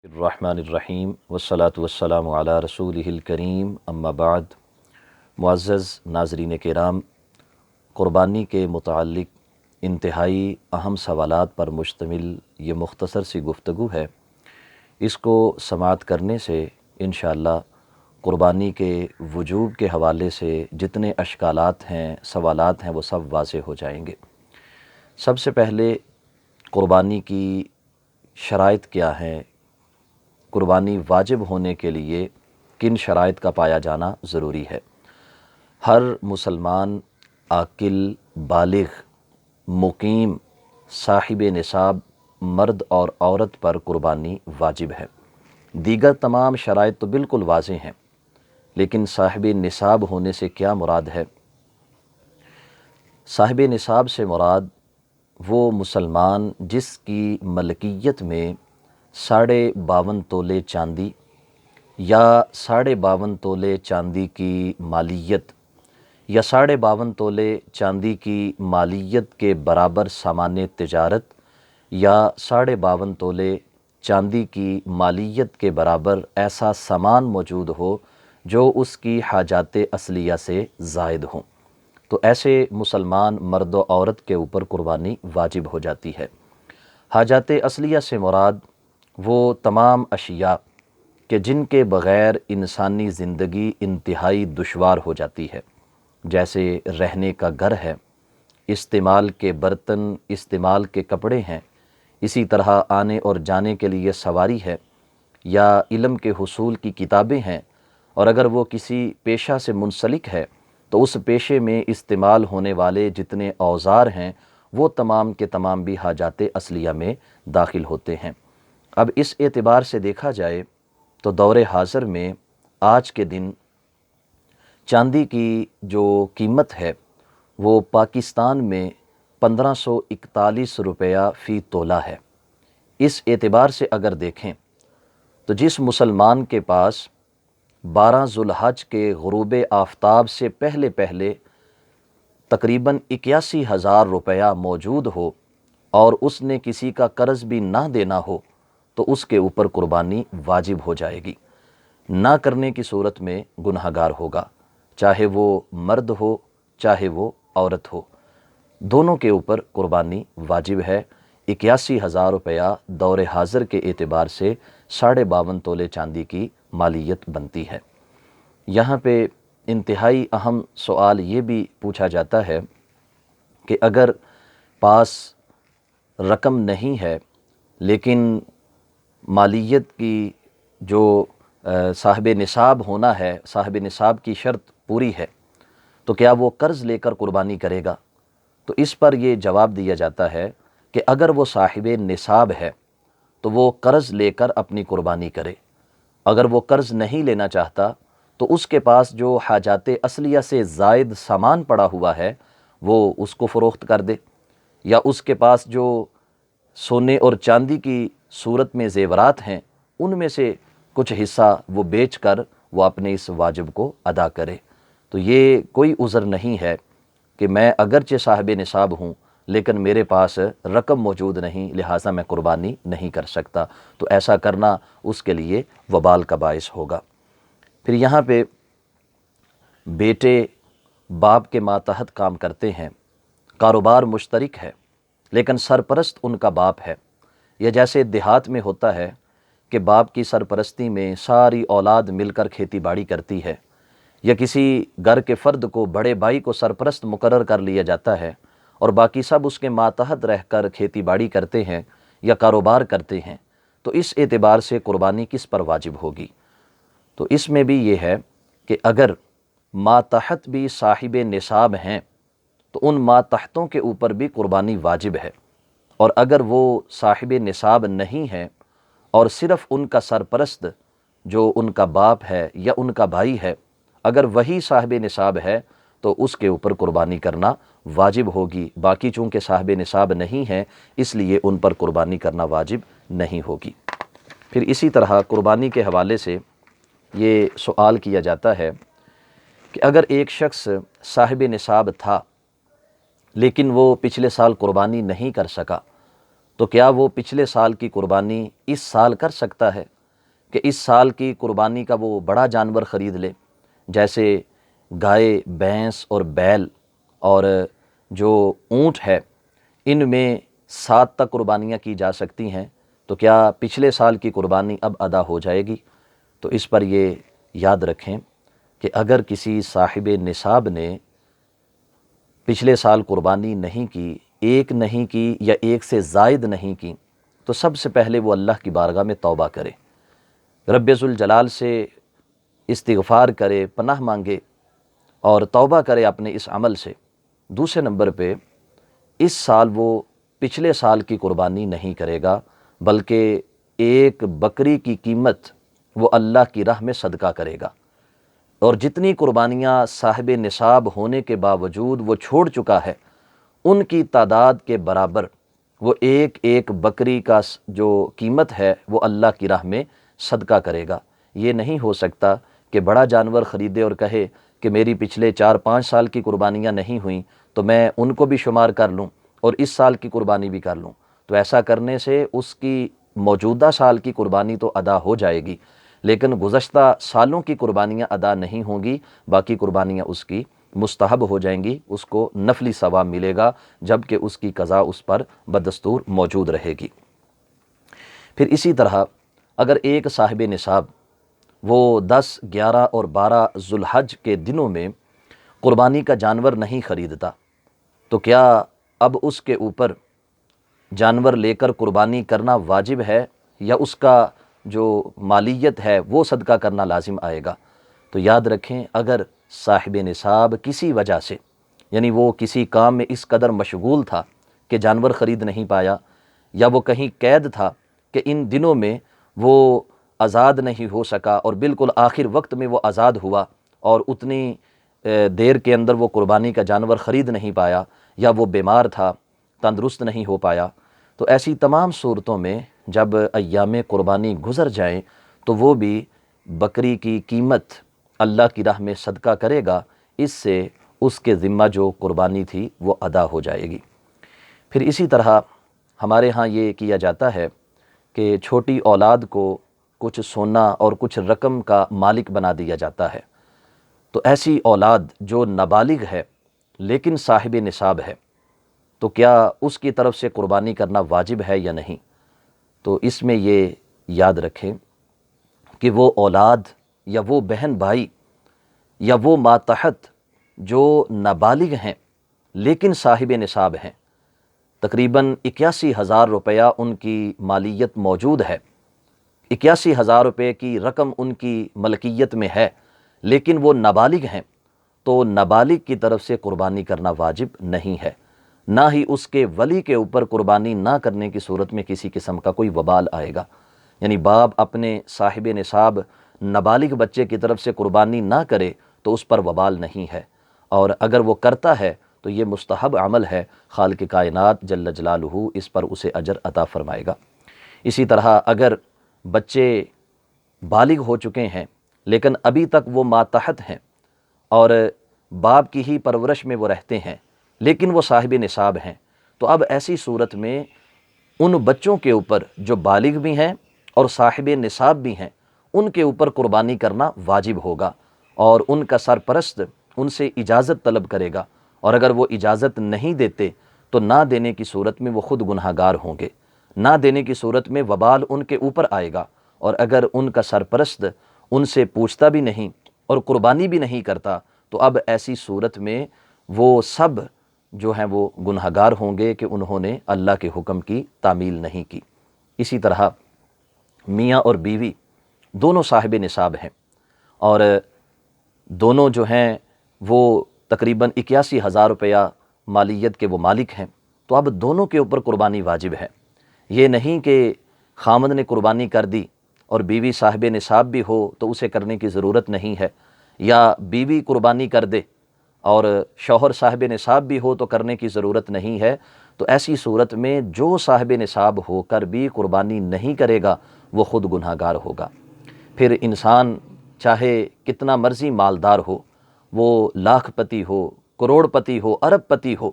الرحمن الرحیم والصلاة والسلام علی رسولہ الکریم اما بعد۔ معزز ناظرین کرام، قربانی کے متعلق انتہائی اہم سوالات پر مشتمل یہ مختصر سی گفتگو ہے۔ اس کو سماعت کرنے سے انشاءاللہ قربانی کے وجوب کے حوالے سے جتنے اشکالات ہیں، سوالات ہیں، وہ سب واضح ہو جائیں گے۔ سب سے پہلے قربانی کی شرائط کیا ہیں، قربانی واجب ہونے کے لیے کن شرائط کا پایا جانا ضروری ہے۔ ہر مسلمان عاقل، بالغ، مقیم، صاحب نصاب مرد اور عورت پر قربانی واجب ہے۔ دیگر تمام شرائط تو بالکل واضح ہیں، لیکن صاحب نصاب ہونے سے کیا مراد ہے؟ صاحب نصاب سے مراد وہ مسلمان جس کی ملکیت میں 52.5 تولے چاندی یا 52.5 تولے چاندی کی مالیت یا 52.5 تولے چاندی کی مالیت کے برابر سامان تجارت یا 52.5 تولے چاندی کی مالیت کے برابر ایسا سامان موجود ہو جو اس کی حاجات اصلیہ سے زائد ہوں، تو ایسے مسلمان مرد و عورت کے اوپر قربانی واجب ہو جاتی ہے۔ حاجات اصلیہ سے مراد وہ تمام اشیاء کہ جن کے بغیر انسانی زندگی انتہائی دشوار ہو جاتی ہے، جیسے رہنے کا گھر ہے، استعمال کے برتن، استعمال کے کپڑے ہیں، اسی طرح آنے اور جانے کے لیے سواری ہے، یا علم کے حصول کی کتابیں ہیں، اور اگر وہ کسی پیشہ سے منسلک ہے تو اس پیشے میں استعمال ہونے والے جتنے اوزار ہیں وہ تمام کے تمام بھی حاجات اصلیہ میں داخل ہوتے ہیں۔ اب اس اعتبار سے دیکھا جائے تو دور حاضر میں آج کے دن چاندی کی جو قیمت ہے وہ پاکستان میں 1541 روپیہ فی تولہ ہے۔ اس اعتبار سے اگر دیکھیں تو جس مسلمان کے پاس 12 ذوالحج کے غروب آفتاب سے پہلے تقریباً 81,000 روپیہ موجود ہو اور اس نے کسی کا قرض بھی نہ دینا ہو تو اس کے اوپر قربانی واجب ہو جائے گی۔ نہ کرنے کی صورت میں گناہ گار ہوگا، چاہے وہ مرد ہو چاہے وہ عورت ہو، دونوں کے اوپر قربانی واجب ہے۔ 81,000 روپیہ دور حاضر کے اعتبار سے 52.5 تولے چاندی کی مالیت بنتی ہے۔ یہاں پہ انتہائی اہم سوال یہ بھی پوچھا جاتا ہے کہ اگر پاس رقم نہیں ہے لیکن مالیت کی جو صاحب نصاب ہونا ہے، صاحب نصاب کی شرط پوری ہے، تو کیا وہ قرض لے کر قربانی کرے گا؟ تو اس پر یہ جواب دیا جاتا ہے کہ اگر وہ صاحب نصاب ہے تو وہ قرض لے کر اپنی قربانی کرے۔ اگر وہ قرض نہیں لینا چاہتا تو اس کے پاس جو حاجات اصلیہ سے زائد سامان پڑا ہوا ہے وہ اس کو فروخت کر دے، یا اس کے پاس جو سونے اور چاندی کی صورت میں زیورات ہیں ان میں سے کچھ حصہ وہ بیچ کر وہ اپنے اس واجب کو ادا کرے۔ تو یہ کوئی عذر نہیں ہے کہ میں اگرچہ صاحب نصاب ہوں لیکن میرے پاس رقم موجود نہیں لہٰذا میں قربانی نہیں کر سکتا، تو ایسا کرنا اس کے لیے وبال کا باعث ہوگا۔ پھر یہاں پہ بیٹے باپ کے ماتحت کام کرتے ہیں، کاروبار مشترک ہے لیکن سرپرست ان کا باپ ہے، یا جیسے دیہات میں ہوتا ہے کہ باپ کی سرپرستی میں ساری اولاد مل کر کھیتی باڑی کرتی ہے، یا کسی گھر کے فرد کو، بڑے بھائی کو سرپرست مقرر کر لیا جاتا ہے اور باقی سب اس کے ماتحت رہ کر کھیتی باڑی کرتے ہیں یا کاروبار کرتے ہیں، تو اس اعتبار سے قربانی کس پر واجب ہوگی؟ تو اس میں بھی یہ ہے کہ اگر ماتحت بھی صاحب نصاب ہیں تو ان ماتحتوں کے اوپر بھی قربانی واجب ہے، اور اگر وہ صاحب نصاب نہیں ہیں اور صرف ان کا سرپرست جو ان کا باپ ہے یا ان کا بھائی ہے اگر وہی صاحب نصاب ہے تو اس کے اوپر قربانی کرنا واجب ہوگی، باقی چونکہ صاحب نصاب نہیں ہیں اس لیے ان پر قربانی کرنا واجب نہیں ہوگی۔ پھر اسی طرح قربانی کے حوالے سے یہ سوال کیا جاتا ہے کہ اگر ایک شخص صاحب نصاب تھا لیکن وہ پچھلے سال قربانی نہیں کر سکا تو کیا وہ پچھلے سال کی قربانی اس سال کر سکتا ہے کہ اس سال کی قربانی کا وہ بڑا جانور خرید لے؟ جیسے گائے، بھینس اور بیل اور جو اونٹ ہے، ان میں 7 تک قربانیاں کی جا سکتی ہیں، تو کیا پچھلے سال کی قربانی اب ادا ہو جائے گی؟ تو اس پر یہ یاد رکھیں کہ اگر کسی صاحب نصاب نے پچھلے سال قربانی نہیں کی، ایک نہیں کی یا ایک سے زائد نہیں کی، تو سب سے پہلے وہ اللہ کی بارگاہ میں توبہ کرے، رب ذوالجلال سے استغفار کرے، پناہ مانگے اور توبہ کرے اپنے اس عمل سے۔ دوسرے نمبر پہ اس سال وہ پچھلے سال کی قربانی نہیں کرے گا، بلکہ ایک بکری کی قیمت وہ اللہ کی راہ میں صدقہ کرے گا، اور جتنی قربانیاں صاحب نصاب ہونے کے باوجود وہ چھوڑ چکا ہے، ان کی تعداد کے برابر وہ ایک ایک بکری کا جو قیمت ہے وہ اللہ کی راہ میں صدقہ کرے گا۔ یہ نہیں ہو سکتا کہ بڑا جانور خریدے اور کہے کہ میری پچھلے 4-5 سال کی قربانیاں نہیں ہوئیں تو میں ان کو بھی شمار کر لوں اور اس سال کی قربانی بھی کر لوں۔ تو ایسا کرنے سے اس کی موجودہ سال کی قربانی تو ادا ہو جائے گی، لیکن گزشتہ سالوں کی قربانیاں ادا نہیں ہوں گی، باقی قربانیاں اس کی مستحب ہو جائیں گی، اس کو نفلی ثواب ملے گا، جبکہ اس کی قضا اس پر بدستور موجود رہے گی۔ پھر اسی طرح اگر ایک صاحب نصاب وہ 10، 11 اور 12 ذوالحج کے دنوں میں قربانی کا جانور نہیں خریدتا، تو کیا اب اس کے اوپر جانور لے کر قربانی کرنا واجب ہے یا اس کا جو مالیت ہے وہ صدقہ کرنا لازم آئے گا؟ تو یاد رکھیں، اگر صاحب نصاب کسی وجہ سے، یعنی وہ کسی کام میں اس قدر مشغول تھا کہ جانور خرید نہیں پایا، یا وہ کہیں قید تھا کہ ان دنوں میں وہ آزاد نہیں ہو سکا اور بالکل آخر وقت میں وہ آزاد ہوا اور اتنی دیر کے اندر وہ قربانی کا جانور خرید نہیں پایا، یا وہ بیمار تھا، تندرست نہیں ہو پایا، تو ایسی تمام صورتوں میں جب ایام قربانی گزر جائیں تو وہ بھی بکری کی قیمت اللہ کی راہ میں صدقہ کرے گا، اس سے اس کے ذمہ جو قربانی تھی وہ ادا ہو جائے گی۔ پھر اسی طرح ہمارے ہاں یہ کیا جاتا ہے کہ چھوٹی اولاد کو کچھ سونا اور کچھ رقم کا مالک بنا دیا جاتا ہے، تو ایسی اولاد جو نابالغ ہے لیکن صاحب نصاب ہے، تو کیا اس کی طرف سے قربانی کرنا واجب ہے یا نہیں؟ تو اس میں یہ یاد رکھیں کہ وہ اولاد یا وہ بہن بھائی یا وہ ماتحت جو نابالغ ہیں لیکن صاحب نصاب ہیں، تقریباً 81,000 روپیہ ان کی مالیت موجود ہے، 81,000 روپے کی رقم ان کی ملکیت میں ہے، لیکن وہ نابالغ ہیں، تو نابالغ کی طرف سے قربانی کرنا واجب نہیں ہے، نہ ہی اس کے ولی کے اوپر قربانی نہ کرنے کی صورت میں کسی قسم کا کوئی وبال آئے گا۔ یعنی باپ اپنے صاحب نصاب نابالغ بچے کی طرف سے قربانی نہ کرے تو اس پر وبال نہیں ہے، اور اگر وہ کرتا ہے تو یہ مستحب عمل ہے، خالق کائنات جل جلالہ اس پر اسے اجر عطا فرمائے گا۔ اسی طرح اگر بچے بالغ ہو چکے ہیں لیکن ابھی تک وہ ماتحت ہیں اور باپ کی ہی پرورش میں وہ رہتے ہیں لیکن وہ صاحب نصاب ہیں، تو اب ایسی صورت میں ان بچوں کے اوپر جو بالغ بھی ہیں اور صاحب نصاب بھی ہیں، ان کے اوپر قربانی کرنا واجب ہوگا، اور ان کا سرپرست ان سے اجازت طلب کرے گا، اور اگر وہ اجازت نہیں دیتے تو نہ دینے کی صورت میں وہ خود گناہ گار ہوں گے، نہ دینے کی صورت میں وبال ان کے اوپر آئے گا، اور اگر ان کا سرپرست ان سے پوچھتا بھی نہیں اور قربانی بھی نہیں کرتا تو اب ایسی صورت میں وہ سب جو ہیں وہ گناہ گار ہوں گے کہ انہوں نے اللہ کے حکم کی تعمیل نہیں کی۔ اسی طرح میاں اور بیوی دونوں صاحب نصاب ہیں اور دونوں جو ہیں وہ تقریباً 81,000 روپیہ مالیت کے وہ مالک ہیں، تو اب دونوں کے اوپر قربانی واجب ہے۔ یہ نہیں کہ خامد نے قربانی کر دی اور بیوی صاحب نصاب بھی ہو تو اسے کرنے کی ضرورت نہیں ہے، یا بیوی قربانی کر دے اور شوہر صاحب نصاب بھی ہو تو کرنے کی ضرورت نہیں ہے، تو ایسی صورت میں جو صاحب نصاب ہو کر بھی قربانی نہیں کرے گا وہ خود گناہ گار ہوگا۔ پھر انسان چاہے کتنا مرضی مالدار ہو، وہ لاکھ پتی ہو، کروڑ پتی ہو، ارب پتی ہو،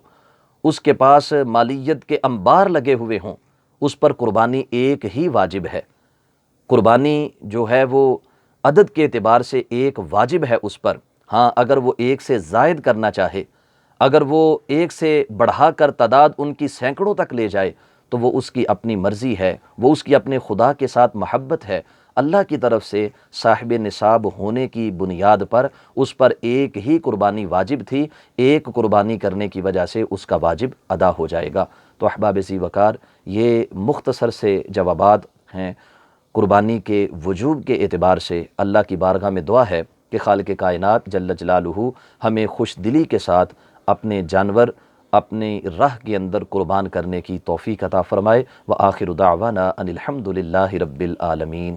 اس کے پاس مالیت کے انبار لگے ہوئے ہوں، اس پر قربانی ایک ہی واجب ہے۔ قربانی جو ہے وہ عدد کے اعتبار سے ایک واجب ہے اس پر، ہاں اگر وہ ایک سے زائد کرنا چاہے، اگر وہ ایک سے بڑھا کر تعداد ان کی سینکڑوں تک لے جائے تو وہ اس کی اپنی مرضی ہے، وہ اس کی اپنے خدا کے ساتھ محبت ہے۔ اللہ کی طرف سے صاحب نصاب ہونے کی بنیاد پر اس پر ایک ہی قربانی واجب تھی، ایک قربانی کرنے کی وجہ سے اس کا واجب ادا ہو جائے گا۔ تو احباب ذی وقار، یہ مختصر سے جوابات ہیں قربانی کے وجوب کے اعتبار سے۔ اللہ کی بارگاہ میں دعا ہے کہ خالق کائنات جل جلالہ ہمیں خوش دلی کے ساتھ اپنے جانور اپنی راہ کے اندر قربان کرنے کی توفیق عطا فرمائے۔ وآخر دعوانا ان الحمد للہ رب العالمین۔